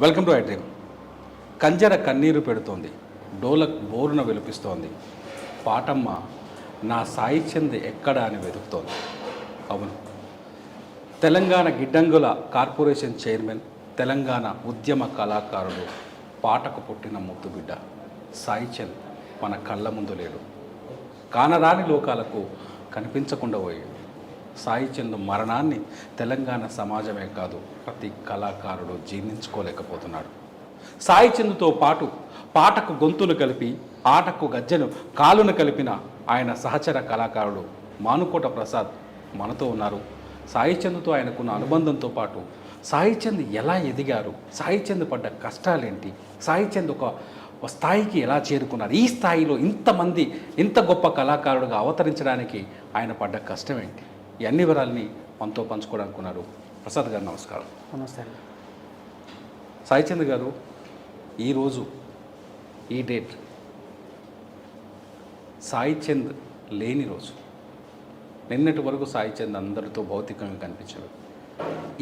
Welcome to I dream. కంజర కన్నీరు పెడుతోంది, డోలక్ బోరున విలిపిస్తోంది, పాటమ్మ నా సాయి చంద్ ఎక్కడ అని వెతుకుతోంది. అవును, తెలంగాణ గిడ్డంగుల కార్పొరేషన్ చైర్మన్, తెలంగాణ ఉద్యమ కళాకారుడు, పాటకు పుట్టిన ముద్దుబిడ్డ సాయి చంద్ మన కళ్ళ ముందు లేడు. కానరాని లోకాలకు కనిపించకుండా పోయాడు. సాయి చంద్ మరణాన్ని తెలంగాణ సమాజమే కాదు, ప్రతి కళాకారుడు జీర్ణించుకోలేకపోతున్నాడు. సాయి చంద్తో పాటు పాటకు గొంతులు కలిపి ఆటకు గజ్జెను కాలును కలిపిన ఆయన సహచర కళాకారుడు మానుకోట ప్రసాద్ మనతో ఉన్నారు. సాయి చంద్తో ఆయనకున్న అనుబంధంతో పాటు సాయి చంద్ ఎలా ఎదిగారు, సాయి చంద్ పడ్డ కష్టాలేంటి, సాయి చంద్ ఒక స్థాయికి ఎలా చేరుకున్నారు, ఈ స్థాయిలో ఇంతమంది ఇంత గొప్ప కళాకారుడుగా అవతరించడానికి ఆయన పడ్డ కష్టం ఏంటి, ఈ అన్ని వివరాలని మనతో పంచుకోవడానికి ఉన్నారు. ప్రసాద్ గారు నమస్కారం. నమస్తే అండి. సాయి చంద్ గారు, ఈరోజు ఈ డేట్ సాయి చంద్ లేని రోజు. నిన్నటి వరకు సాయి చంద్ అందరితో భౌతికంగా కనిపించారు.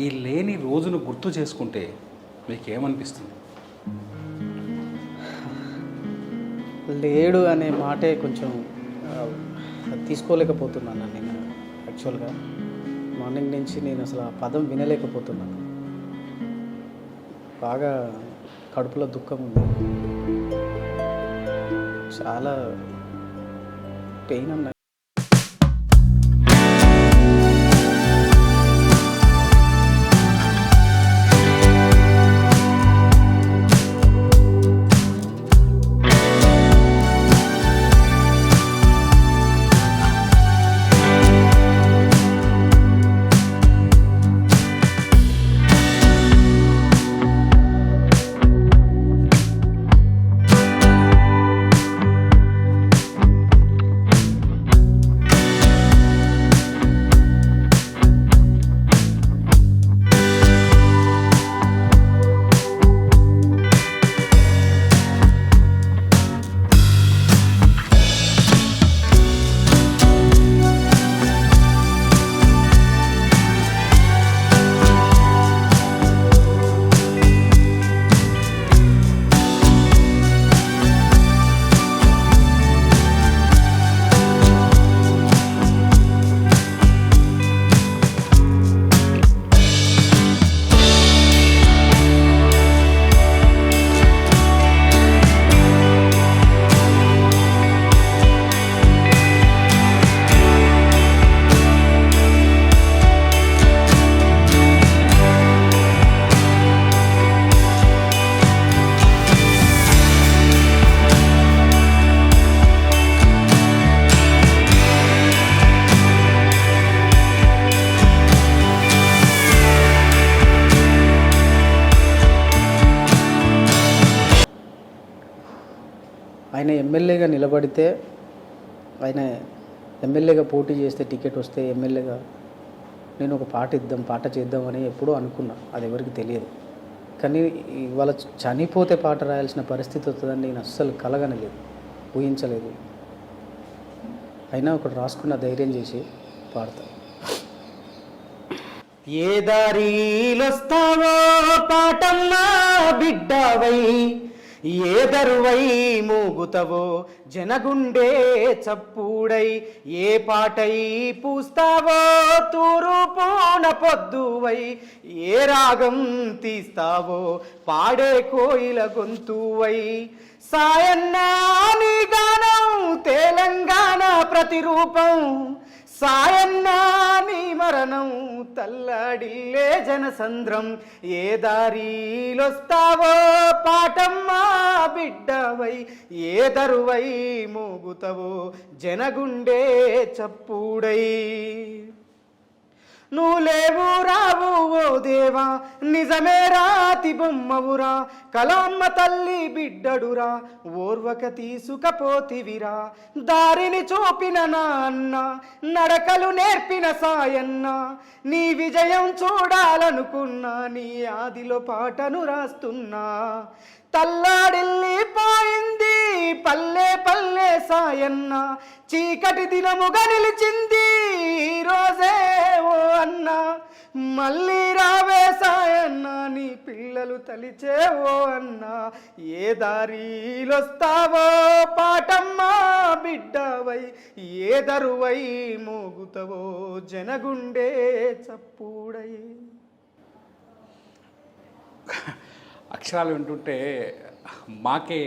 ఈ లేని రోజును గుర్తు చేసుకుంటే మీకేమనిపిస్తుంది? లేడు అనే మాటే కొంచెం తీసుకోలేకపోతున్నాను నేను. యాక్చువల్గా మార్నింగ్ నుంచి నేను అసలు ఆ పదం వినలేకపోతున్నాను. బాగా కడుపులో దుఃఖం ఉంది, చాలా పెయిన్ ఉన్నాయి. ఆయన ఎమ్మెల్యేగా నిలబడితే, ఆయన ఎమ్మెల్యేగా పోటీ చేస్తే టికెట్ వస్తే ఎమ్మెల్యేగా నేను ఒక పాట చేద్దామని ఎప్పుడూ అనుకున్నా. అది ఎవరికి తెలియదు. కానీ ఇవాళ చనిపోతే పాట రాయాల్సిన పరిస్థితి వస్తుందని నేను అస్సలు కలగనలేదు, ఊహించలేదు. అయినా ఒకటి రాసుకున్న ధైర్యం చేసి పాడతా. ఏ దారిలొస్తావో పాటమ్మా బిడ్డవై, ఏ దరువై మూగుతవో జనగుండే చప్పుడై, ఏ పాటై పూస్తావో తూరు పూన పొద్దువై, ఏ రాగం తీస్తావో పాడే కోయిల గొంతువై, సాయన్నా నీ గానం తెలంగాణ ప్రతిరూపం, సాయన్నా నీ మరణం తల్లాడిల్లే జనసంద్రం, ఏ దారిలొస్తావో పాటమ్మా బిడ్డవై, ఏ దరువై మోగుతవో జనగుండే చప్పుడై. నువ్వు లేవు రావు ఓ దేవా, నిజమే రాతి బొమ్మవురా, కలమ్మ తల్లి బిడ్డడురా, ఓర్వక తీసుకపోతివిరా, దారిని చూపిన నాన్న, నడకలు నేర్పిన సాయన్న, నీ విజయం చూడాలనుకున్నా, నీ ఆదిలో పాటను రాస్తున్నా. తల్లాడిల్లిపోయింది పల్లె పల్లె సాయన్న చీకటి దినముగా నిలిచింది ఈ రోజే ఓ అన్న మళ్ళీ రావే సాయన్న నీ పిల్లలు తలిచే ఓ అన్న ఏ దారిలొస్తావో పాటమ్మా బిడ్డవై ఏ దరువై మోగుతవో జనగుండే చప్పుడై. అక్షరాలు వింటుంటే మాకే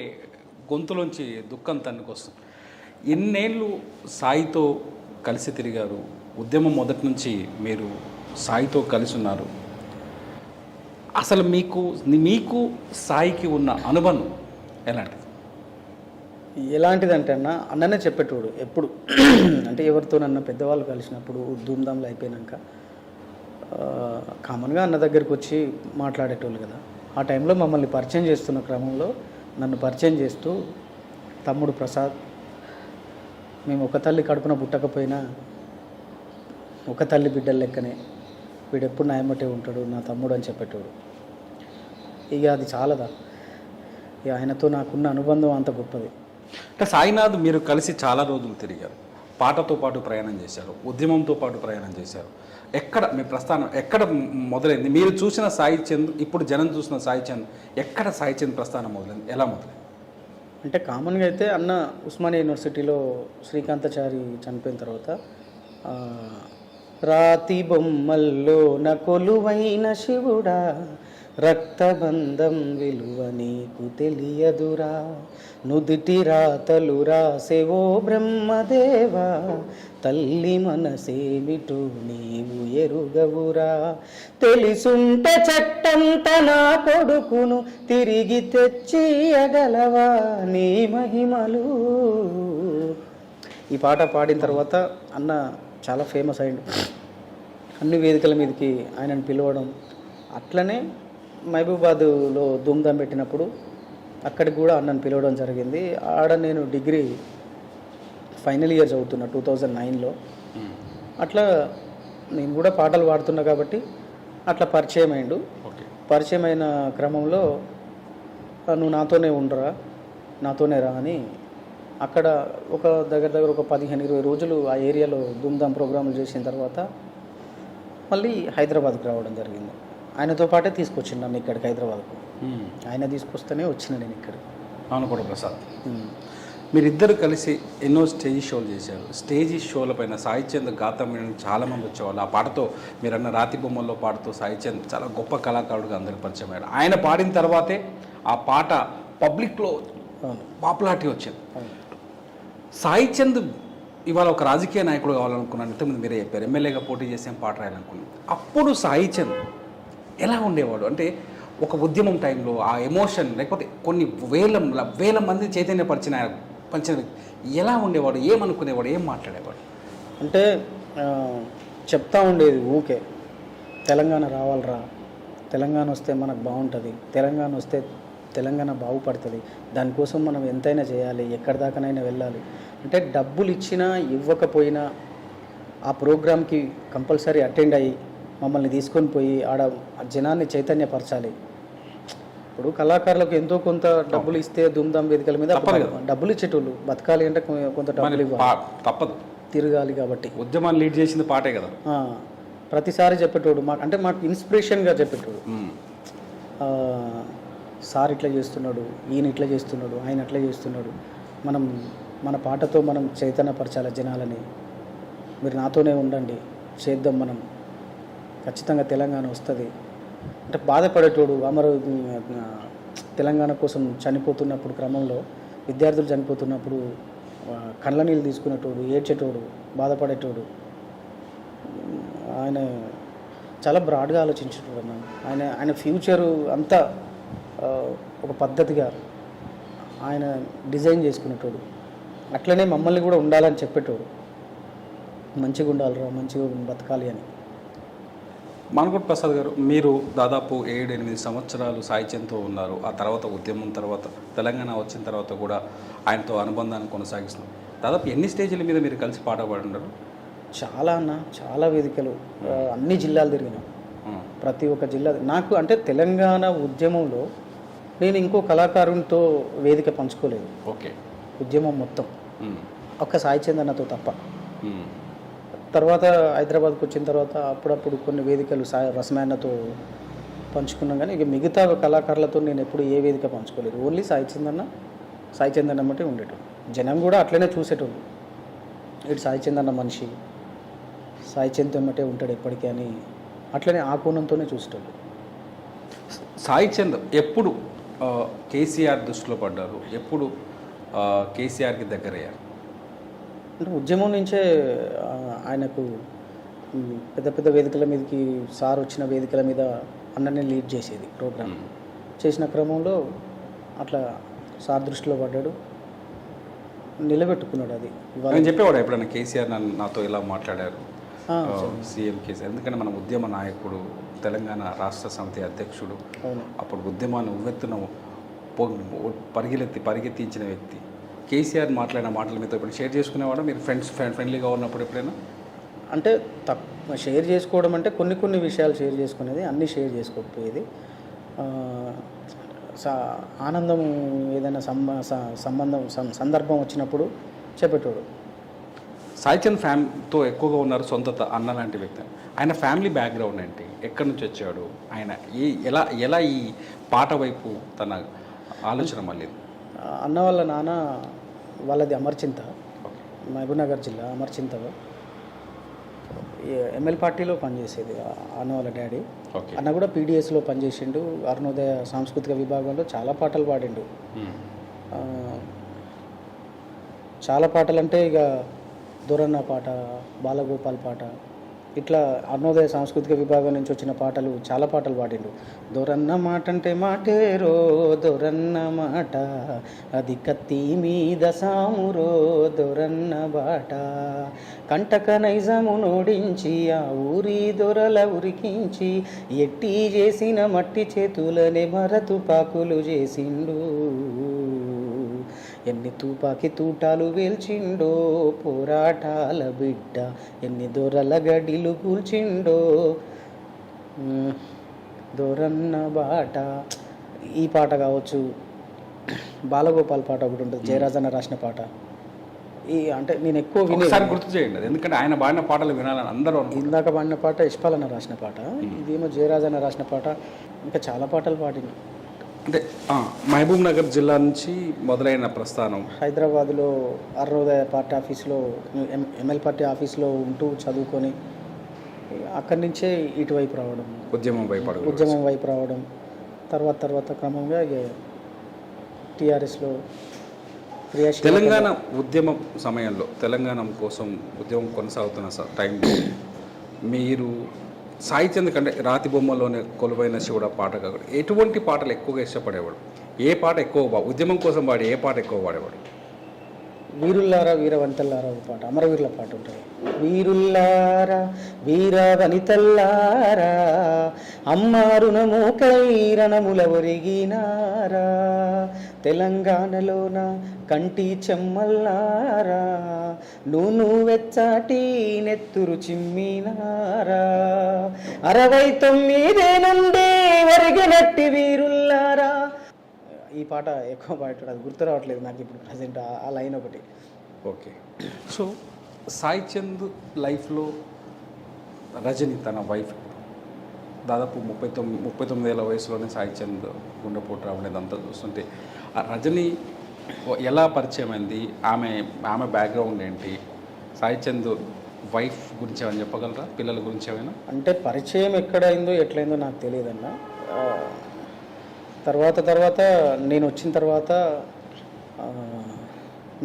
గొంతులోంచి దుఃఖం తన్నుకొస్తుంది. ఎన్నేళ్ళు సాయితో కలిసి తిరిగారు, ఉద్యమం మొదటి నుంచి మీరు సాయితో కలిసి ఉన్నారు. అసలు మీకు సాయికి ఉన్న అనుబంధం ఎలాంటిది? ఎలాంటిదంటే అన్ననే చెప్పేటోడు ఎప్పుడు అంటే ఎవరితోనన్నా పెద్దవాళ్ళు కలిసినప్పుడు ధూమ్ధాంలు అయిపోయినాక కామన్గా అన్న దగ్గరికి వచ్చి మాట్లాడేటోళ్ళు కదా. ఆ టైంలో మమ్మల్ని పరిచయం చేస్తున్న క్రమంలో నన్ను పరిచయం చేస్తూ, తమ్ముడు ప్రసాద్, మేము ఒక తల్లి కడుపున పుట్టకపోయినా ఒక తల్లి బిడ్డల లెక్కనే, వీడు ఎప్పుడు నాయమటే ఉంటాడు నా తమ్ముడు అని చెప్పేటోడు. ఇక అది చాలదా, ఇక ఆయనతో నాకున్న అనుబంధం అంత గొప్పది. అంటే సాయినాథ్ మీరు కలిసి చాలా రోజులు తిరిగారు, పాటతో పాటు ప్రయాణం చేశారు, ఉద్యమంతో పాటు ప్రయాణం చేశారు. ఎక్కడ మీ ప్రస్థానం ఎక్కడ మొదలైంది? మీరు చూసిన సాయి చంద్, ఇప్పుడు జనం చూసిన సాయి చంద్, ఎక్కడ సాయి చంద్ ప్రస్థానం మొదలైంది, ఎలా మొదలైంది? అంటే కామన్గా అయితే అన్న ఉస్మానియా యూనివర్సిటీలో శ్రీకాంతాచారి చనిపోయిన తర్వాత రాతి బొమ్మల్లో నా కొలువైన శివుడా రక్తబంధం విలువ నీకు తెలియదురా, నుదిటి రాతలు రాసేవో బ్రహ్మదేవా, తల్లి మనసేమిటో నీవు ఎరుగవురా, తెలిసుంటే చట్టంత నా కొడుకును తిరిగి తెచ్చియగలవా నీ మహిమలు. ఈ పాట పాడిన తర్వాత అన్న చాలా ఫేమస్ అయ్యిండు. అన్ని వేదికల మీదకి ఆయనను పిలవడం, అట్లనే మహబూబాద్లో ధూమ్ధాం పెట్టినప్పుడు అక్కడికి కూడా అన్నను పిలవడం జరిగింది. ఆడ నేను డిగ్రీ ఫైనల్ ఇయర్ చదువుతున్నా 2009లో. అట్లా నేను కూడా పాటలు పాడుతున్నా కాబట్టి అట్లా పరిచయం అయిండు. పరిచయం అయిన క్రమంలో నువ్వు నాతోనే ఉండరా, నాతోనే రా అని అక్కడ ఒక దగ్గర ఒక 15-20 రోజులు ఆ ఏరియాలో ధూమ్ధాం ప్రోగ్రాములు చేసిన తర్వాత మళ్ళీ హైదరాబాద్కి రావడం జరిగింది. ఆయనతో పాటే తీసుకొచ్చిండు నన్ను ఇక్కడికి హైదరాబాద్కు. ఆయన తీసుకొస్తేనే వచ్చిన నేను ఇక్కడికి. అవును కూడా ప్రసాద్, మీరిద్దరు కలిసి ఎన్నో స్టేజ్ షోలు చేశారు. స్టేజ్ షోల పైన సాయి చంద్ గాతం వినడానికి చాలామంది వచ్చేవాళ్ళు. ఆ పాటతో మీరన్న రాతి బొమ్మల్లో పాడుతూ సాయి చంద్ చాలా గొప్ప కళాకారుడుగా అందరికి పరిచయం అయ్యాడు. ఆయన పాడిన తర్వాతే ఆ పాట పబ్లిక్లో పాపులారిటీ వచ్చింది. సాయి చంద్ ఇవాళ ఒక రాజకీయ నాయకుడు కావాలనుకున్నాను, ఇంతకుముందు మీరే చెప్పారు, ఎమ్మెల్యేగా పోటీ చేసి పాట రాయాలనుకున్నాను. అప్పుడు సాయి చంద్ ఎలా ఉండేవాడు అంటే ఒక ఉద్యమం టైంలో ఆ ఎమోషన్, లేకపోతే కొన్ని వేల మంది చైతన్యపరిచిన ఎలా ఉండేవాడు, ఏమనుకునేవాడు, ఏం మాట్లాడేవాడు? అంటే చెప్తా ఉండేది ఊకే, తెలంగాణ రావాలరా, తెలంగాణ వస్తే మనకు బాగుంటుంది, తెలంగాణ వస్తే తెలంగాణ బాగుపడుతుంది, దానికోసం మనం ఎంతైనా చేయాలి, ఎక్కడి దాకానైనా వెళ్ళాలి. అంటే డబ్బులు ఇచ్చినా ఇవ్వకపోయినా ఆ ప్రోగ్రామ్కి కంపల్సరీ అటెండ్ అయ్యి మమ్మల్ని తీసుకొని పోయి ఆడ జనాన్ని చైతన్యపరచాలి. ఇప్పుడు కళాకారులకు ఎంతో కొంత డబ్బులు ఇస్తే ధూమ్ధాం వేదికల మీద డబ్బులు ఇచ్చేటోళ్ళు, బతకాలి అంటే కొంత డబ్బులు ఇవ్వాలి, తప్పదు, తిరగాలి. కాబట్టి ఉద్యమాన్ని లీడ్ చేసింది పాటే కదా. ప్రతిసారి చెప్పేటోడు అంటే మాకు ఇన్స్పిరేషన్గా చెప్పేటోడు. సార్ ఇట్లా చేస్తున్నాడు, ఈయన ఇట్లా చేస్తున్నాడు, ఆయన అట్లా చేస్తున్నాడు, మన పాటతో మనం చైతన్యపరచాలి జనాలని, మీరు నాతోనే ఉండండి, చేద్దాం, మనం ఖచ్చితంగా తెలంగాణ వస్తుంది. అంటే బాధపడేటోడు. తెలంగాణ కోసం చనిపోతున్నప్పుడు క్రమంలో విద్యార్థులు చనిపోతున్నప్పుడు కళ్ళ నీళ్ళు తీసుకునేటోడు, ఏడ్చేటోడు, బాధపడేటోడు. ఆయన చాలా బ్రాడ్గా ఆలోచించేటోడు అన్న. ఆయన ఫ్యూచరు అంతా ఒక పద్ధతిగా ఆయన డిజైన్ చేసుకునేటోడు. అట్లనే మమ్మల్ని కూడా ఉండాలని చెప్పేటోడు, మంచిగా ఉండాలిరా, మంచిగా బతకాలి అని. మానకొండ ప్రసాద్ గారు, మీరు దాదాపు 7-8 సంవత్సరాలు సాయి చంద్తో ఉన్నారు. ఆ తర్వాత ఉద్యమం తర్వాత తెలంగాణ వచ్చిన తర్వాత కూడా ఆయనతో అనుబంధాన్ని కొనసాగిస్తున్నారు. దాదాపు ఎన్ని స్టేజీల మీద మీరు కలిసి పాట పాడున్నారు? చాలా అన్న, చాలా వేదికలు, అన్ని జిల్లాలు తిరిగినాం. ప్రతి ఒక్క జిల్లా నాకు అంటే తెలంగాణ ఉద్యమంలో నేను ఇంకో కళాకారునితో వేదిక పంచుకోలేదు. ఓకే. ఉద్యమం మొత్తం, మ్మ్. ఒక్క సాయి చందన్నతో తప్ప. మ్మ్. తర్వాత హైదరాబాద్కి వచ్చిన తర్వాత అప్పుడప్పుడు కొన్ని వేదికలు రసనాయనతో పంచుకున్నాం, కానీ ఇక మిగతా కళాకారులతో నేను ఎప్పుడు ఏ వేదిక పంచుకోలేదు. ఓన్లీ సాయి చందన్న బట్టి ఉండేటోళ్ళు. జనం కూడా అట్లనే చూసేటోళ్ళు, ఇటు సాయి చందన్న మనిషి, సాయి చందమ్మటే ఉంటాడు ఎప్పటికీ అని అట్లనే ఆ కోణంతోనే చూసేటోళ్ళు. సాయి చంద్ ఎప్పుడు కేసీఆర్ దృష్టిలో పడ్డారు, ఎప్పుడు కేసీఆర్కి దగ్గరయ్యారు? అంటే ఉద్యమం నుంచే ఆయనకు పెద్ద పెద్ద వేదికల మీదకి సార్ వచ్చిన వేదికల మీద అన్ననే లీడ్ చేసేది ప్రోగ్రామ్. చేసిన క్రమంలో అట్లా సార్ దృష్టిలో పడ్డాడు, నిలబెట్టుకున్నాడు. అది నేను చెప్పేవాడు ఎప్పుడైనా కేసీఆర్ నాతో ఇలా మాట్లాడారు, సీఎం కేసీఆర్, ఎందుకంటే మన ఉద్యమ నాయకుడు, తెలంగాణ రాష్ట్ర సమితి అధ్యక్షుడు, అప్పుడు ఉద్యమాన్ని ఉవ్వెత్తున పరిగెత్తించిన వ్యక్తి. కేసీఆర్ మాట్లాడిన మాటలు మీతో ఇప్పుడు షేర్ చేసుకునేవాడు మీరు ఫ్రెండ్లీగా ఉన్నప్పుడు ఎప్పుడైనా? అంటే షేర్ చేసుకోవడం అంటే కొన్ని విషయాలు షేర్ చేసుకునేది, అన్నీ షేర్ చేసుకోకపోయేది. ఆనందం ఏదైనా సందర్భం వచ్చినప్పుడు చెప్పేటోడు. సాయి చంద్ ఫ్యామిలీతో ఎక్కువగా ఉన్నారు, సొంత అన్న లాంటి వ్యక్తి. ఆయన ఫ్యామిలీ బ్యాక్గ్రౌండ్ ఏంటి, ఎక్కడి నుంచి వచ్చాడు, ఆయన ఎలా ఈ పాట వైపు తన ఆలోచన మళ్ళీ? అన్న వాళ్ళ నాన్న వాళ్ళది అమర్చింత, మహబూబ్నగర్ జిల్లా అమర్చింతలో ఎంఎల్ పార్టీలో పనిచేసేది అన్న వాళ్ళ డాడీ. అన్న కూడా పీడిఎస్లో పనిచేసిండు, అరుణోదయ సాంస్కృతిక విభాగంలో చాలా పాటలు పాడిండు. చాలా పాటలు అంటే ఇక దొరన్న పాట, బాలగోపాల్ పాట, ఇట్లా అరుణోదయ సాంస్కృతిక విభాగం నుంచి వచ్చిన పాటలు చాలా పాటలు పాడిండు. దొరన్న మాట అంటే మాటేరో, దొరన్న మాట అది కత్తి మీద సామురో, దొరన్న బాట కంటక నైజము నోడించి ఆ ఊరి దొరల ఉరికించి ఎట్టి చేసిన మట్టి చేతులనే మరతుపాకులు చేసిండు. ఎన్ని తుపాకి తూటాలు వేల్చిండో పోరాటాల బిడ్డ, ఎన్ని దొరల గడిలు కూల్చిండో దొరన్న బాట. ఈ పాట కావచ్చు, బాలగోపాల్ పాట ఒకటి ఉంటుంది, జయరాజన్న రాసిన పాట. ఈ అంటే నేను ఎక్కువ ఒకసారి గుర్తు చేయండి, ఎందుకంటే ఆయన పాడిన పాటలు వినాలని అందరూ. ఇందాక పాడిన పాట యశ్పాలన్న రాసిన పాట, ఇదేమో జయరాజన్న రాసిన పాట, ఇంకా చాలా పాటలు పాడింది. అంటే మహబూబ్ నగర్ జిల్లా నుంచి మొదలైన ప్రస్థానం హైదరాబాద్లో అరుణోదయ పార్టీ ఆఫీస్లో, ఎంఎల్ పార్టీ ఆఫీస్లో ఉంటూ చదువుకొని అక్కడి నుంచే ఇటువైపు రావడం, ఉద్యమం వైపు రావడం. తర్వాత క్రమంగా టీఆర్ఎస్లో తెలంగాణ ఉద్యమం సమయంలో, తెలంగాణ కోసం ఉద్యమం కొనసాగుతున్న టైంలో మీరు సాయి చంద్ కంటే రాతి బొమ్మలోనే కొలువైన శివుడు పాట కాకుండా ఎటువంటి పాటలు ఎక్కువగా ఇష్టపడేవాడు? ఏ పాట ఎక్కువ ఉద్యమం కోసం పాడి ఏ పాట ఎక్కువ పాడేవాడు? వీరుల్లారా వీరవనితల్లారా ఒక పాట, అమరవీరుల పాట ఉంటుంది. వీరుల్లారా వీరవనితల్లారా అమ్మారునము కైరణముల ఒరిగినారా, తెలంగాణలోన కంటి చెమ్మల్లారా నూను వెచ్చాటి నెత్తురు చిమ్మినారా, 69 నుండి ఒరిగినట్టి వీరుల్లారా. ఈ పాట ఎక్కువ పాడాడు, అది గుర్తు రావట్లేదు నాకు ఇప్పుడు ప్రజెంట్ ఆ లైన్ ఒకటి. ఓకే. సో సాయి చంద్ లైఫ్లో రజని తన వైఫ్ దాదాపు 39 ఏళ్ళ వయసులోనే సాయి చంద్ గుండెపోటు రావడం అంతా చూస్తుంటే ఆ రజని ఎలా పరిచయం అయింది, ఆమె బ్యాక్గ్రౌండ్ ఏంటి, సాయి చంద్ వైఫ్ గురించి ఏమైనా చెప్పగలరా, పిల్లల గురించి ఏమైనా? అంటే పరిచయం ఎక్కడైందో ఎట్లయిందో నాకు తెలియదన్న. తర్వాత నేను వచ్చిన తర్వాత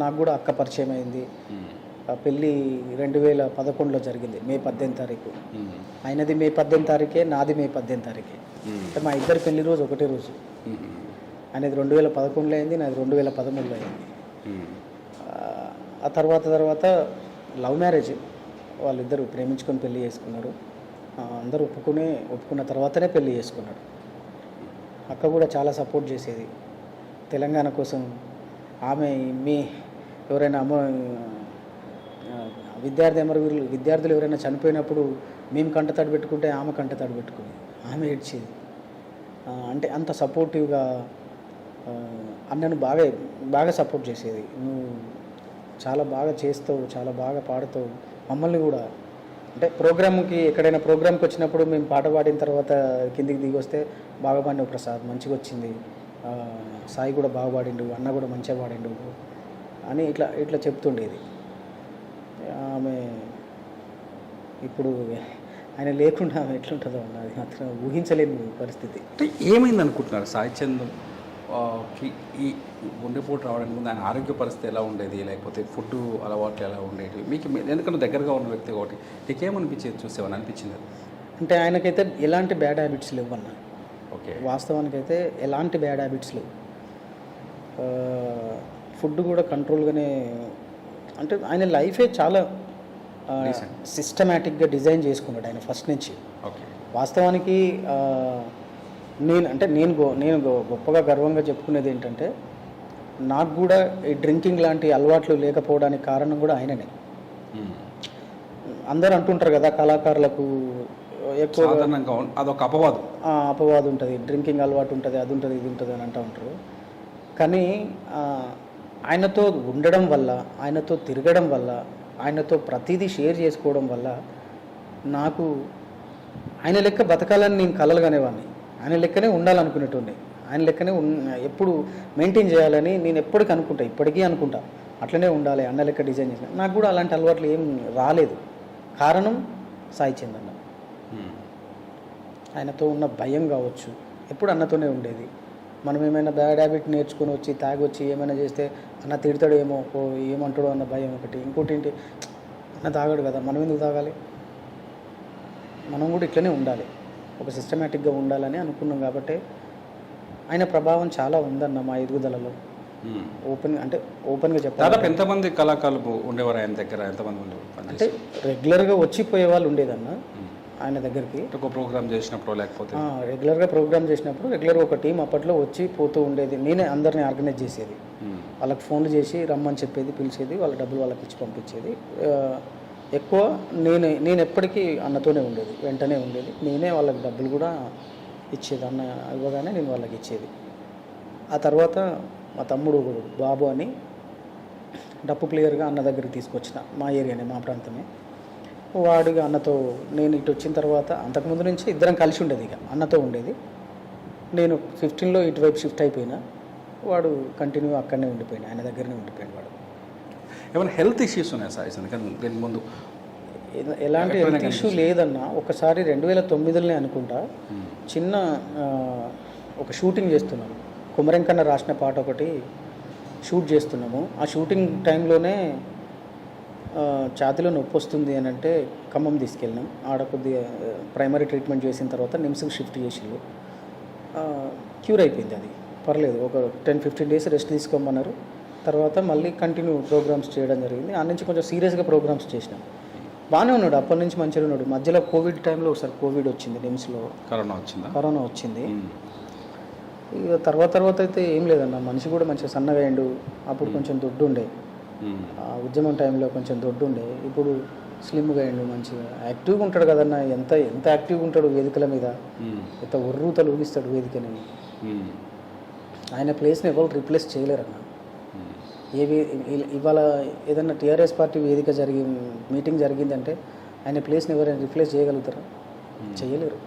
నాకు కూడా అక్క పరిచయం అయింది. ఆ పెళ్ళి 2011లో జరిగింది, మే 18 తారీఖు. ఆయనది మే 18 తారీఖే, నాది మే 18 తారీఖే. అంటే మా ఇద్దరి పెళ్లి రోజు ఒకటే రోజు. ఆయనది 2011లో అయింది, నాది 2013లో అయింది. ఆ తర్వాత లవ్ మ్యారేజ్, వాళ్ళిద్దరూ ప్రేమించుకొని పెళ్లి చేసుకున్నారు. అందరూ ఒప్పుకున్న తర్వాతనే పెళ్లి చేసుకున్నాడు. అక్క కూడా చాలా సపోర్ట్ చేసేది తెలంగాణ కోసం. ఆమె ఎవరైనా విద్యార్థులు ఎవరైనా చనిపోయినప్పుడు మేము కంటతడి పెట్టుకుంటే ఆమె కంటతడి పెట్టుకుని ఆమె ఏడ్చేది. అంటే అంత సపోర్టివ్గా అన్నను బాగా బాగా సపోర్ట్ చేసేది. నువ్వు చాలా బాగా చేస్తావు, చాలా బాగా పాడుతావు. మమ్మల్ని కూడా అంటే ప్రోగ్రామ్కి ఎక్కడైనా ప్రోగ్రామ్కి వచ్చినప్పుడు మేము పాట పాడిన తర్వాత కిందికి దిగి వస్తే బాగా పాడినావు ప్రసాద్, మంచిగా వచ్చింది, సాయి కూడా బాగా పాడిండు, అన్న కూడా మంచిగా పాడిండు అని ఇట్లా ఇట్లా చెప్తుండేది. ఆమె ఇప్పుడు ఆయన లేకుండా ఆమె ఎట్లుంటుందో అన్నది మాత్రం ఊహించలేని పరిస్థితి. అంటే ఏమైంది అనుకుంటున్నారు సాయి చంద్ కి ఈ గుండెపోటు రావడానికి ముందు ఆయన ఆరోగ్య పరిస్థితి ఎలా ఉండేది, లేకపోతే ఫుడ్ అలవాట్లు ఎలా ఉండేవి మీకు? ఎందుకంటే దగ్గరగా ఉన్న వ్యక్తి ఒకటి నీకేమనిపించేది చూసేవని అనిపించింది? అంటే ఆయనకైతే ఎలాంటి బ్యాడ్ హ్యాబిట్స్ లేవు అన్న. ఓకే, వాస్తవానికైతే ఎలాంటి బ్యాడ్ హ్యాబిట్స్ లేవు. ఫుడ్ కూడా కంట్రోల్గానే, అంటే ఆయన లైఫే చాలా సిస్టమేటిక్గా డిజైన్ చేసుకున్నాడు ఆయన ఫస్ట్ నుంచి. ఓకే, వాస్తవానికి నేను గొప్పగా గర్వంగా చెప్పుకునేది ఏంటంటే, నాకు కూడా ఈ డ్రింకింగ్ లాంటి అలవాట్లు లేకపోవడానికి కారణం కూడా ఆయననే. అందరూ అంటుంటారు కదా కళాకారులకు ఎక్కువ అదొక అపవాదం ఉంటుంది, డ్రింకింగ్ అలవాటు ఉంటుంది, అది ఉంటుంది, ఇది ఉంటుంది అని అంటూ ఉంటారు. కానీ ఆయనతో ఉండడం వల్ల, ఆయనతో తిరగడం వల్ల, ఆయనతో ప్రతిదీ షేర్ చేసుకోవడం వల్ల నాకు ఆయన లెక్క బతకాలని నేను కలలు కనేవాడిని. ఆయన లెక్కనే ఉండాలనుకునేటోడిని, ఆయన లెక్కనే ఎప్పుడు మెయింటైన్ చేయాలని నేను ఎప్పటికీ అనుకుంటా, ఇప్పటికీ అనుకుంటా అట్లనే ఉండాలి, అన్న లెక్క డిజైన్ చేసిన. నాకు కూడా అలాంటి అలవాట్లు ఏం రాలేదు. కారణం సాయి చంద్ అన్న. ఆయనతో ఉన్న భయం కావచ్చు, ఎప్పుడు అన్నతోనే ఉండేది. మనం ఏమైనా బ్యాడ్ హ్యాబిట్ నేర్చుకొని వచ్చి తాగొచ్చి ఏమైనా చేస్తే అన్న తిడతాడు ఏమో, ఏమంటాడో అన్న భయం ఒకటి. ఇంకోటి ఏంటి, అన్న తాగాడు కదా, మనం ఎందుకు తాగాలి, మనం కూడా ఇట్లనే ఉండాలి, ఒక సిస్టమేటిక్గా ఉండాలని అనుకున్నాం. కాబట్టి ఆయన ప్రభావం చాలా ఉందన్న మా ఎదుగుదలలో. ఓపెన్గా చెప్పాలి. దాదాపు ఎంతమంది కళాకారులు ఉండేవారు ఆయన దగ్గర? ఎంతమంది అంటే రెగ్యులర్గా వచ్చిపోయే వాళ్ళు ఉండేదన్న ఆయన దగ్గరికి. ఒక ప్రోగ్రామ్ చేసినప్పుడు, లేకపోతే రెగ్యులర్గా ప్రోగ్రామ్ చేసినప్పుడు రెగ్యులర్గా ఒక టీం అప్పట్లో వచ్చి పోతూ ఉండేది. నేనే అందరినీ ఆర్గనైజ్ చేసేది, వాళ్ళకి ఫోన్లు చేసి రమ్మని చెప్పేది, పిలిచేది, వాళ్ళ డబ్బులు వాళ్ళకి ఇచ్చి పంపించేది. ఎక్కువ నేను ఎప్పటికీ అన్నతోనే ఉండేది, వెంటనే ఉండేది. నేనే వాళ్ళకి డబ్బులు కూడా ఇచ్చేది, అన్న ఇవ్వగానే నేను వాళ్ళకి ఇచ్చేది. ఆ తర్వాత మా తమ్ముడు బాబు అని డప్పు ప్లేయర్గా అన్న దగ్గరికి తీసుకొచ్చిన, మా ఏరియానే, మా ప్రాంతమే. వాడిగా అన్నతో నేను ఇటు వచ్చిన తర్వాత, అంతకుముందు నుంచి ఇద్దరం కలిసి ఉండేది, ఇక అన్నతో ఉండేది. నేను 15లో ఇటువైపు షిఫ్ట్ అయిపోయినా, వాడు కంటిన్యూ అక్కడనే ఉండిపోయాడు, ఆయన దగ్గరనే ఉండిపోయాడు. వాడు ఏమైనా హెల్త్ ఇష్యూస్ ఉన్నాయా సార్? ఎందుకంటే దీని ముందు ఎలాంటి హెల్త్ ఇష్యూ లేదన్న. ఒకసారి 2009లోనే అనుకుంటా, చిన్న ఒక షూటింగ్ చేస్తున్నాము, కుమరంకన్న రాసిన పాట ఒకటి షూట్ చేస్తున్నాము. ఆ షూటింగ్ టైంలోనే ఛాతీలో నొప్పి వస్తుంది అని అంటే ఖమ్మం తీసుకెళ్ళినాం. ఆడ కొద్దిగా ప్రైమరీ ట్రీట్మెంట్ చేసిన తర్వాత నిమ్స్కి షిఫ్ట్ చేసిళ్ళు. క్యూర్ అయిపోయింది, అది పర్లేదు. ఒక 10-15 డేస్ రెస్ట్ తీసుకోమన్నారు. తర్వాత మళ్ళీ కంటిన్యూ ప్రోగ్రామ్స్ చేయడం జరిగింది. ఆ నుంచి కొంచెం సీరియస్గా ప్రోగ్రామ్స్ చేసినాం. బాగానే ఉన్నాడు, అప్పటి నుంచి మంచిగా ఉన్నాడు. మధ్యలో కోవిడ్ టైంలో ఒకసారి కోవిడ్ వచ్చింది, నిమ్స్లో కరోనా వచ్చింది. ఇక తర్వాత అయితే ఏం లేదన్న, మనిషి కూడా మంచిగా సన్నగా అయ్యిండు. అప్పుడు కొంచెం దొడ్డు ఉండే, ఉద్యమం టైంలో కొంచెం దొడ్డు ఉండే. ఇప్పుడు స్లిమ్గా అయ్యిండు, మంచిగా యాక్టివ్గా ఉంటాడు కదన్న. ఎంత యాక్టివ్గా ఉంటాడు వేదికల మీద, ఎంత ఉర్రూతలు ఊగిస్తాడు వేదికని. ఆయన ప్లేస్ని ఎవరు రిప్లేస్ చేయలేరన్న. ఇవాళ ఏదన్నా టీఆర్ఎస్ పార్టీ వేదిక మీటింగ్ జరిగిందంటే ఆయన ప్లేస్ని ఎవరైనా రిప్లేస్ చేయగలుగుతారా? చేయలేరు.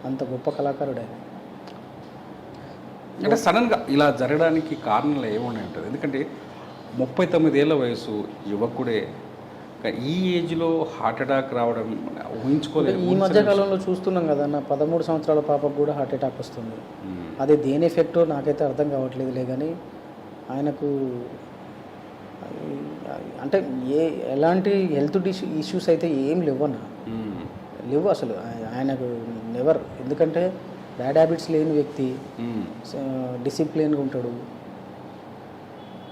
అంత గొప్ప కళాకారుడు ఆయన. అంటే సడన్గా ఇలా జరగడానికి కారణాలు ఏమున్నాయి ఉంటుంది? ఎందుకంటే 39 ఏళ్ళ వయసు, యువకుడే, ఈ ఏజ్లో హార్ట్ అటాక్ రావడం ఊహించుకోలేదు. ఈ మధ్య కాలంలో చూస్తున్నాం కదన్న, 13 సంవత్సరాల పాపకు కూడా హార్ట్ అటాక్ వస్తుంది. అది దేని ఎఫెక్టో నాకైతే అర్థం కావట్లేదులే. కానీ ఆయనకు అంటే ఎలాంటి హెల్త్ ఇష్యూస్ అయితే ఏం లేవన్న, లేవు అసలు ఆయనకు నెవర్. ఎందుకంటే బ్యాడ్ హ్యాబిట్స్ లేని వ్యక్తి, డిసిప్లిన్గా ఉంటాడు.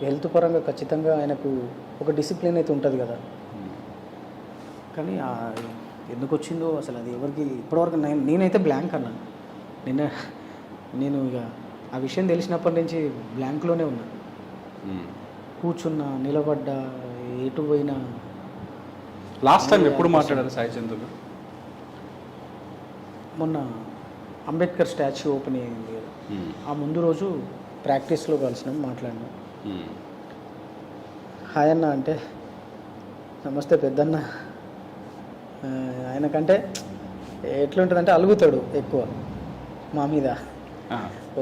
హెల్త్ పరంగా ఖచ్చితంగా ఆయనకు ఒక డిసిప్లిన్ అయితే ఉంటుంది కదా. కానీ ఎందుకు వచ్చిందో అసలు అది ఎవరికి ఇప్పటివరకు నేనైతే బ్లాంక్ అన్నా. నేను ఇక ఆ విషయం తెలిసినప్పటి నుంచి బ్లాంక్లోనే ఉన్నా. కూర్చున్నా, నిలబడ్డా, ఎటు పోయినా. లాస్ట్ టైం ఎప్పుడు మాట్లాడారు సాయి చంద్? మొన్న అంబేద్కర్ స్టాచ్యూ ఓపెన్ అయింది కదా, ఆ ముందు రోజు ప్రాక్టీస్లో కలిసినాం, మాట్లాడినాం. హాయ్ అన్న అంటే నమస్తే పెద్దన్న. ఆయనకంటే ఎట్లుంటుందంటే అలుగుతాడు ఎక్కువ మా మీద.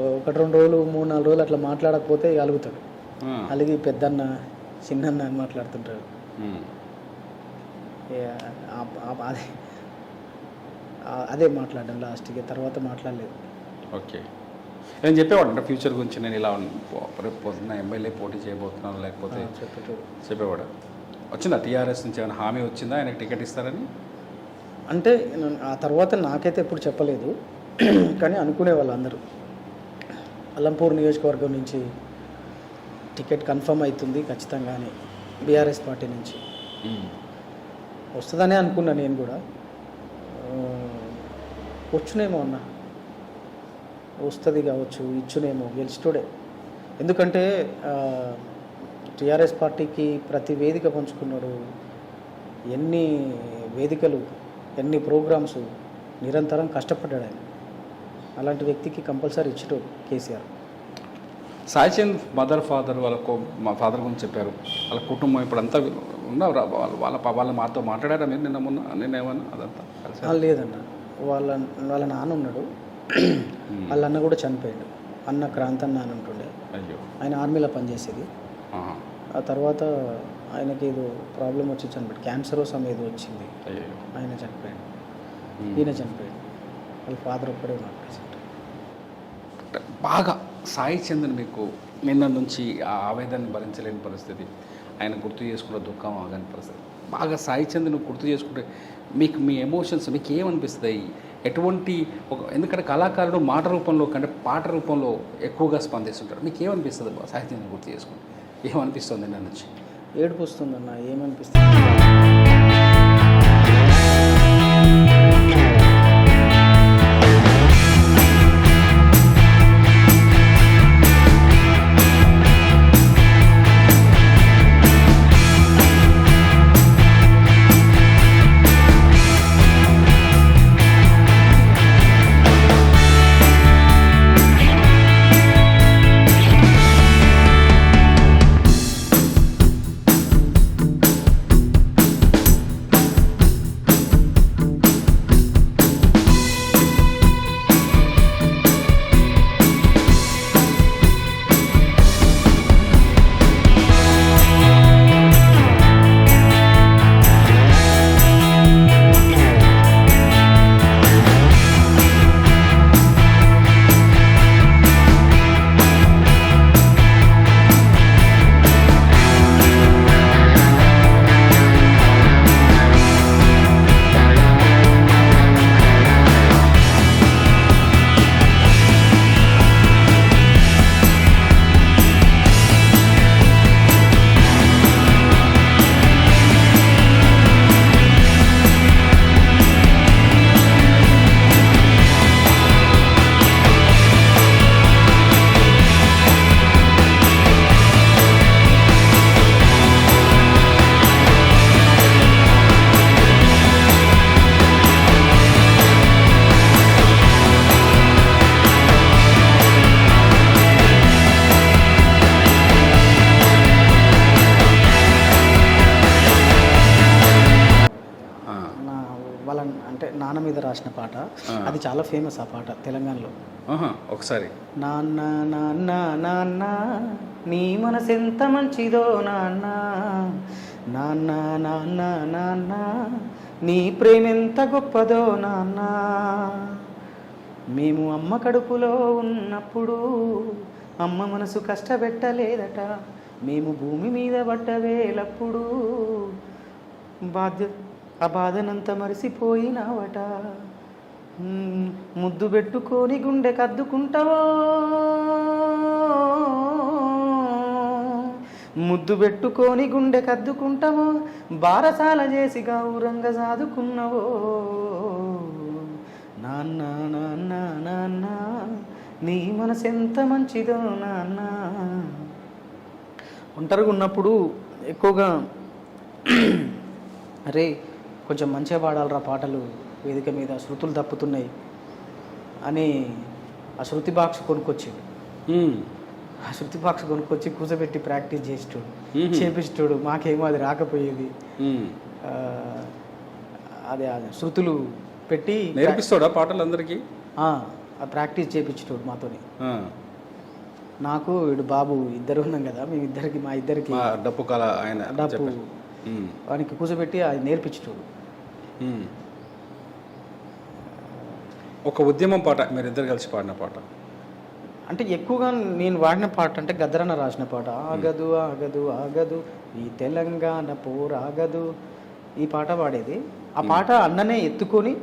1-2 రోజులు 3-4 రోజులు అట్లా మాట్లాడకపోతే ఇక అలుగుతాడు. అలిగి పెద్దన్న చిన్నన్న అని మాట్లాడుతుంటాడు. అదే మాట్లాడడం లాస్ట్కి, తర్వాత మాట్లాడలేదు. ఓకే, నేను చెప్పేవాడు అంటే ఫ్యూచర్ గురించి, నేను ఇలా రేపు పొద్దున్న ఎమ్మెల్యే పోటీ చేయబోతున్నాను లేకపోతే చెప్పేవాడు. వచ్చిందా టీఆర్ఎస్ నుంచి ఏమైనా హామీ వచ్చిందా ఆయనకు టికెట్ ఇస్తారని? అంటే ఆ తర్వాత నాకైతే ఎప్పుడు చెప్పలేదు, కానీ అనుకునేవాళ్ళు అందరూ అల్లంపూర్ నియోజకవర్గం నుంచి టికెట్ కన్ఫర్మ్ అవుతుంది ఖచ్చితంగానే బీఆర్ఎస్ పార్టీ నుంచి వస్తుందనే అనుకున్నా. నేను కూడా వచ్చునేమో అన్న, వస్తుంది కావచ్చు, ఇచ్చునేమో, గెలిచిటోడే. ఎందుకంటే టీఆర్ఎస్ పార్టీకి ప్రతి వేదిక పంచుకున్నాడు, ఎన్ని వేదికలు, ఎన్ని ప్రోగ్రామ్స్, నిరంతరం కష్టపడ్డాడు ఆయన. అలాంటి వ్యక్తికి కంపల్సరీ ఇచ్చేటోడు కేసీఆర్. సాయి చంద్ మదర్ ఫాదర్ మా ఫాదర్ గురించి చెప్పారు, వాళ్ళ కుటుంబం ఇప్పుడు అంతా ఉన్నారు, వాళ్ళ మాతో మాట్లాడారా మీరు నిన్న ఏమన్నా అదంతా? లేదన్న, వాళ్ళ నాన్న ఉన్నాడు, వాళ్ళ అన్న కూడా చనిపోయాడు. అన్న క్రాంతన్న అని ఉంటుండే, అయ్యో, ఆయన ఆర్మీలో పనిచేసేది. ఆ తర్వాత ఆయనకి ఏదో ప్రాబ్లం వచ్చి చనిపోయాడు, క్యాన్సర్ ఏదో వచ్చింది, ఆయన చనిపోయాడు, ఈయన చనిపోయాడు. వాళ్ళ ఫాదర్ ఒక్కడే ఉన్నారు ప్రెసెంట్. బాగా సాయి చంద్ని మీకు నిన్న నుంచి ఆ ఆవేదనని భరించలేని పరిస్థితి, ఆయన గుర్తు చేసుకున్న దుఃఖం ఆగని పరిస్థితి, బాగా సాయి చంద్ని గుర్తు చేసుకుంటే మీకు మీ ఎమోషన్స్ మీకు ఏమనిపిస్తాయి? ఎటువంటి ఎందుకంటే కళాకారుడు మాట రూపంలో కంటే పాట రూపంలో ఎక్కువగా స్పందిస్తుంటారు, మీకు ఏమనిపిస్తుంది సాయి చంద్ని గుర్తు చేసుకుంటే? ఏమనిపిస్తుంది నిన్న నుంచి? ఏడుపు వస్తుందన్న, ఏమనిపిస్తుంది? నాన్న మీద రాసిన పాట, అది చాలా ఫేమస్ ఆ పాట తెలంగాణలో. ఒకసారి నాన్న నాన్న నాన్న నీ మనసెంత మంచిదో నాన్న, నాన్న నాన్న నాన్న నీ ప్రేమెంత గొప్పదో నాన్న, మేము అమ్మ కడుపులో ఉన్నప్పుడు అమ్మ మనసు కష్టపెట్టలేదట, మేము భూమి మీద పడ్డవేలప్పుడు ఆ బాధనంతా మరిసిపోయినావట, ముద్దు పెట్టుకొని గుండె కద్దుకుంటావో, ముద్దు పెట్టుకొని గుండె కద్దుకుంటావో, బారసాల చేసి గౌరంగా సాదుకున్నావో నాన్న నాన్న నాన్న నీ మనసెంత మంచిదో నాన్న. ఒంటరిగా ఉన్నప్పుడు ఎక్కువగా అరే కొంచెం మంచిగా పాడాలరా పాటలు, వేదిక మీద శృతులు తప్పుతున్నాయి అని ఆ శృతి బాక్స్ కొనుక్కొచ్చిండు. ఆ శృతి బాక్స్ కొనుక్కొచ్చి కూర్చోబెట్టి ప్రాక్టీస్ చేసేటోడు, మ్మ్. చేపించేటోడు. మాకేమో అది రాకపోయేది. మ్మ్. ఆ, అదే శృతులు పెట్టి నేర్పిస్తాడా పాటలు అందరికీ? ఆ ప్రాక్టీస్ చేయించేటోడు మాతోని. ఆ. నాకు వీడు బాబు ఇద్దరు ఉన్నాం కదా, మేమిద్దరికి మా ఇద్దరికి మా డప్పు కళ ఆయన డప్పు చెప్పారు. మ్మ్. వానికి కూర్చోబెట్టి అది నేర్పించేటోడు. మ్మ్. ఒక ఉద్యమం పాట మీరిద్దరు కలిసి పాడిన పాట. అంటే ఎక్కువగా నేను వాడిన పాట అంటే గద్దరన్న రాసిన పాట. ఆగదు ఆగదు ఆగదు ఈ తెలంగాణ పోరాగదు, ఈ పాట పాడేది. ఆ పాట అన్ననే ఎత్తుకొని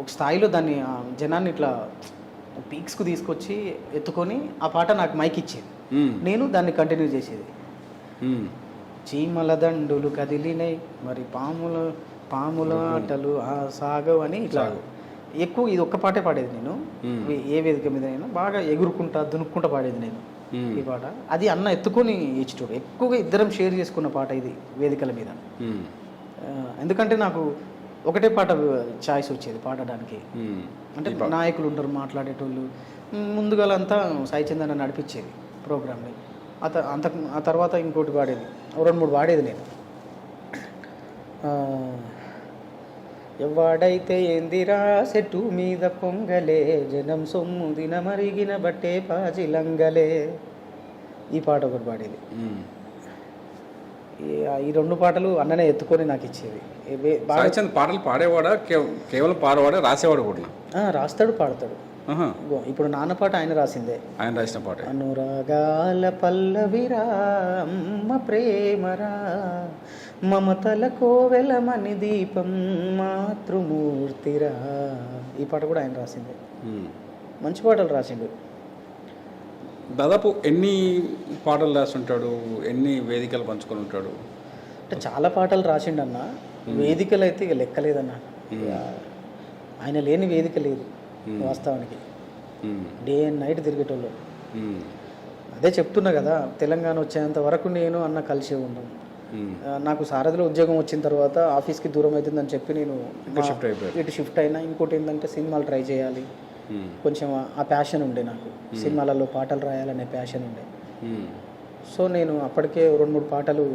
ఒక స్థాయిలో దాన్ని జనాన్ని ఇట్లా పీక్స్కు తీసుకొచ్చి ఎత్తుకొని ఆ పాట నాకు మైక్ ఇచ్చేది. మ్మ్. నేను దాన్ని కంటిన్యూ చేసేది. మ్మ్. చీమల దండులు కదిలినాయి మరి పాముల ఆటలు సాగవు అని ఇట్లా ఎక్కువ ఇది ఒక్క పాటే పాడేది నేను. ఏ వేదిక మీద అయినా బాగా ఎగురుకుంటా దునుక్కుంటా పాడేది నేను ఈ పాట. అది అన్న ఎత్తుకొని ఇచ్చేటోడు. ఎక్కువగా ఇద్దరం షేర్ చేసుకున్న పాట ఇది వేదికల మీద. ఎందుకంటే నాకు ఒకటే పాట చాయిస్ వచ్చేది పాడడానికి. అంటే నాయకులు ఉంటారు మాట్లాడేటోళ్ళు, ముందుగా అంతా సాయి చందన నడిపించేది ప్రోగ్రామ్ని. ఆ తర్వాత ఇంకోటి పాడేది, 2-3 పాడేది నేను. ఎవ్వాడైతే ఏందిరా చెట్టు మీద పొంగలే జనం సొమ్ము దినమరిగిన బట్టే పాజిలంగలే, ఈ పాట ఒకటి పాడేది. ఈ 2 పాటలు అన్ననే ఎత్తుకొని నాకు ఇచ్చేది. పాటలు పాడేవాడా, కేవలం పాడవాడా, రాసేవాడు కూడా? రాస్తాడు, పాడతాడు. ఇప్పుడు నాన్న పాట ఆయన రాసిందే, ఆయన రాసిన పాట. అనురాగాల పల్లవిరా అమ్మ ప్రేమరా మమతల కోవెలమని దీపం మాతృమూర్తిరా, ఈ పాట కూడా ఆయన రాసిందే. మంచి పాటలు రాసిండు. దాదాపు ఎన్ని పాటలు రాస్తుంటాడు, ఎన్ని వేదికలు పంచుకొని ఉంటాడు? అంటే చాలా పాటలు రాసిండన్న, వేదికలు అయితే ఇక లెక్కలేదన్న. ఆయన లేని వేదిక లేదు వాస్తవానికి. డే అండ్ నైట్ తిరిగేటోళ్ళు. అదే చెప్తున్నా కదా, తెలంగాణ వచ్చేంత వరకు నేను అన్న కలిసే ఉన్నాం. నాకు సారథిలో ఉద్యోగం వచ్చిన తర్వాత ఆఫీస్కి దూరం అవుతుందని చెప్పి నేను ఇటు షిఫ్ట్ అయినా. ఇంకోటి ఏంటంటే సినిమాలు ట్రై చేయాలి, కొంచెం ఆ ప్యాషన్ ఉండే నాకు. సినిమాలలో పాటలు రాయాలనే ప్యాషన్ ఉండే. సో నేను అప్పటికే 2-3 పాటలు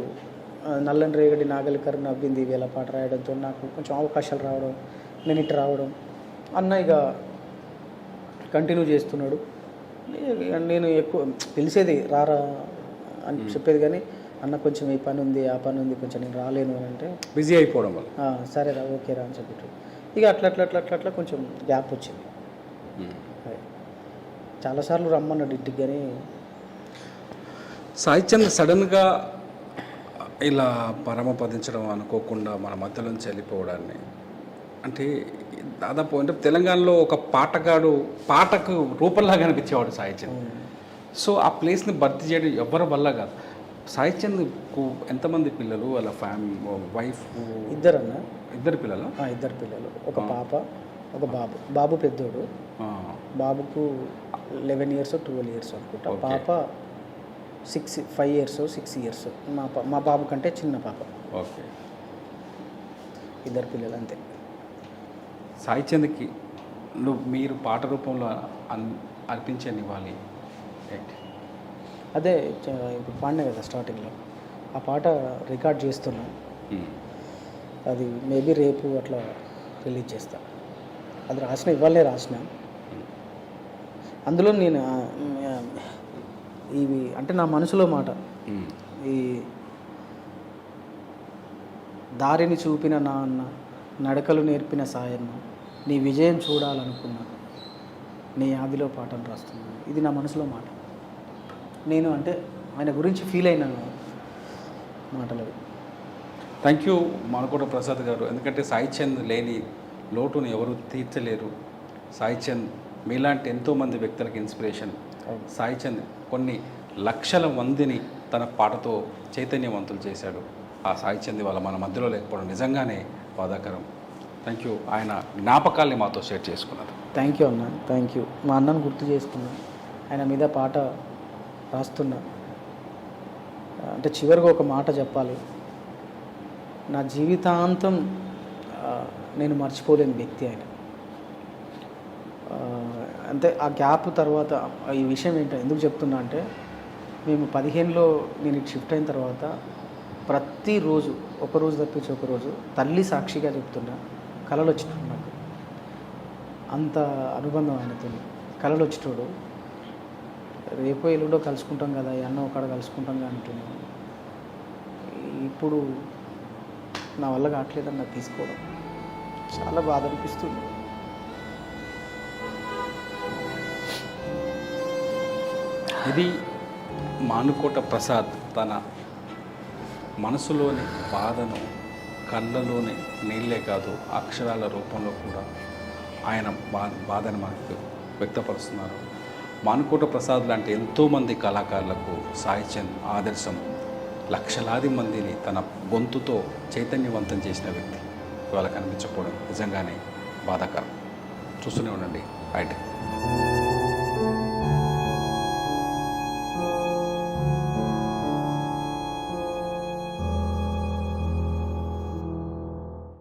నల్లని రేగడి నాగలికర్ నవ్వింది వేళ పాట రాయడంతో నాకు కొంచెం అవకాశాలు రావడం, నేను ఇటు రావడం. అన్న ఇక కంటిన్యూ చేస్తున్నాడు. నేను ఎక్కువ పిలిచేది రారా అని చెప్పేది, కానీ అన్న కొంచెం ఈ పని ఉంది ఆ పని ఉంది కొంచెం నేను రాలేను అని అంటే బిజీ అయిపోవడం వల్ల సరే రా ఓకే రా అని చెప్పి ఇక అట్లా కొంచెం గ్యాప్ వచ్చింది. చాలాసార్లు రమ్మన్నాడు ఇంటికి, కానీ సాయి చంద్ సడన్గా ఇలా పరమపదించడం అనుకోకుండా మన మధ్య నుంచి వెళ్ళిపోవడాన్ని, అంటే దాదాపు అంటే తెలంగాణలో ఒక పాటకు రూపంలాగా అనిపించేవాడు సాయి చంద్. సో ఆ ప్లేస్ని భర్తీ చేయడం ఎవరి వల్ల కాదు. సాయి చంద్కు ఎంతమంది పిల్లలు, వాళ్ళ వైఫ్? ఇద్దరు పిల్లలు. ఇద్దరు పిల్లలు, ఒక పాప ఒక బాబు. బాబు పెద్దోడు, బాబుకు 11 years 12 years అనుకుంటా. పాప 5 years 6 years. మా బాబు కంటే చిన్న పాప. ఓకే, ఇద్దరు పిల్లలు అంతే. సాయి చంద్కి మీరు పాట రూపంలో అర్పించే నివాళి ఏంటి? అదే ఇప్పుడు పాడినా కదా స్టార్టింగ్లో, ఆ పాట రికార్డ్ చేస్తున్నా. అది మేబీ రేపు అట్లా రిలీజ్ చేస్తా. అది ఇవాళనే రాసిన. అందులో నేను ఇవి అంటే నా మనసులో మాట, ఈ దారిని చూపిన నాన్న, నడకలు నేర్పిన సాయన్న, నీ విజయం చూడాలనుకున్నా, నీ ఆదిలో పాటను రాస్తున్నాను. ఇది నా మనసులో మాట. నేను అంటే ఆయన గురించి ఫీల్ అయిన మాటలు. థ్యాంక్ యూ మానకోట ప్రసాద్ గారు. ఎందుకంటే సాయి చంద్ లేని లోటును ఎవరు తీర్చలేరు. సాయి చంద్ మీలాంటి ఎంతోమంది వ్యక్తులకు ఇన్స్పిరేషన్. సాయి చంద్ కొన్ని లక్షల మందిని తన పాటతో చైతన్యవంతులు చేశాడు. ఆ సాయి చంద్ వాళ్ళ మన మధ్యలో లేకపోవడం నిజంగానే బాధాకరం. Thank you. ఆయన జ్ఞాపకాల్ని మాతో షేర్ చేసుకున్నారు. థ్యాంక్ యూ అన్న, థ్యాంక్ యూ. మా అన్నను గుర్తు చేసుకున్నాను, ఆయన మీద పాట రాస్తున్నా. అంటే చివరిగా ఒక మాట చెప్పాలి, నా జీవితాంతం నేను మర్చిపోలేని వ్యక్తి ఆయన. అంతే ఆ గ్యాప్ తర్వాత ఈ విషయం ఏంటో ఎందుకు చెప్తున్నా అంటే మేము 15లో నేను ఇటు షిఫ్ట్ అయిన తర్వాత ప్రతిరోజు ఒకరోజు తప్పించి ఒకరోజు తల్లి సాక్షిగా చెప్తున్నా కళలు వచ్చేటోడు నాకు. అంత అనుబంధం ఆయనతో. కళలు వచ్చేటోడు. రేపు ఎల్లుండో కలుసుకుంటాం కదా, అన్న ఒకడ కలుసుకుంటాం కదా అంటున్నాను. ఇప్పుడు నా వల్ల కావట్లేదని నాకు తీసుకోవడం చాలా బాధ అనిపిస్తుంది. ఇది మానుకోట ప్రసాద్ తన మనసులోని బాధను కళ్ళలోని నీళ్ళే కాదు అక్షరాల రూపంలో కూడా ఆయన బాధను మనకు వ్యక్తపరుస్తున్నారు. మానుకోట ప్రసాద్ లాంటి ఎంతోమంది కళాకారులకు సాహిత్యం ఆదర్శం, లక్షలాది మందిని తన గొంతుతో చైతన్యవంతం చేసిన వ్యక్తి ఇవాళ కనిపించకపోవడం నిజంగానే బాధాకరం. చూస్తూనే ఉండండి. రైట్.